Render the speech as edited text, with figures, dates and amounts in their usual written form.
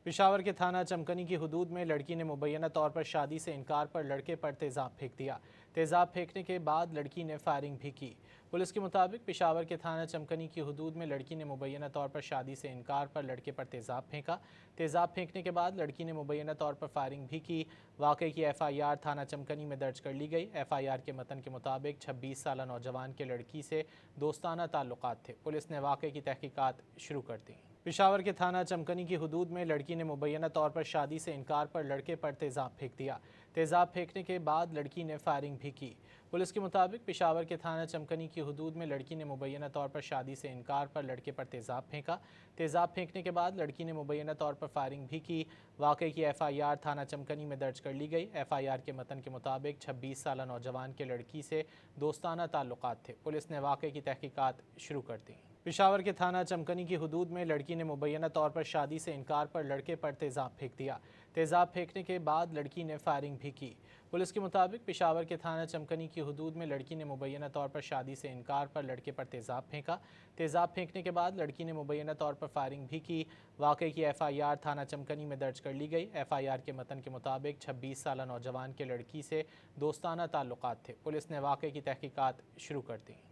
पेशावर के थाना चमकनी की हुदूद में लड़की ने मुबैना तौर पर शादी से इनकार पर लड़के पर तेजाब फेंक दिया। तेजाब फेंकने के बाद लड़की ने फायरिंग भी की। पुलिस के मुताबिक पेशावर के थाना चमकनी की हुदूद में लड़की ने मुबैना तौर पर शादी से इनकार पर लड़के पर तेजाब फेंका। तेजाब फेंकने के बाद लड़की ने मुबैना तौर पर फायरिंग भी की। वाक़े की FIR थाना चमकनी में दर्ज कर ली गई। FIR के मतन के मुताबिक 26 साला नौजवान के लड़की से दोस्ताना ताल्लुकात थे। पुलिस ने वाक़े की तहकीकात शुरू कर दी। पेशावर के थाना चमकनी की हुदूद में लड़की ने मुबैना तौर पर शादी से इनकार पर लड़के पर तेजाब फेंक दिया। तेजाब फेंकने के बाद लड़की ने फायरिंग भी की। पुलिस के मुताबिक पेशावर के थाना चमकनी की हुदूद में लड़की ने मुबैना तौर पर शादी से इनकार पर लड़के पर तेजाब फेंका। तेजाब फेंकने के बाद लड़की ने मुबैना तौर पर फायरिंग भी की। वाक़े की FIR थाना चमकनी में दर्ज कर ली गई। FIR के मतन के मुताबिक 26 साला नौजवान के लड़की से दोस्ताना ताल्लुकात थे। पुलिस ने वाक़े की तहकीकात शुरू कर दी। पेशावर के थाना चमकनी की हुदूद में लड़की ने मुबैना तौर पर शादी से इनकार पर लड़के पर तेजाब फेंक दिया। तेजाब फेंकने के बाद लड़की ने फायरिंग भी की। पुलिस के मुताबिक पेशावर के थाना चमकनी की हुदूद में लड़की ने मुबैना तौर पर शादी से इनकार पर लड़के पर तेजाब फेंका। तेजाब फेंकने के बाद लड़की ने मुबैना तौर पर फायरिंग भी की। वाक़े की FIR थाना चमकनी में दर्ज कर ली गई। FIR के मतन के मुताबिक 26 साला नौजवान के लड़की से दोस्ताना ताल्लुकात थे। पुलिस ने वाक़े की तहकीकात शुरू कर दी।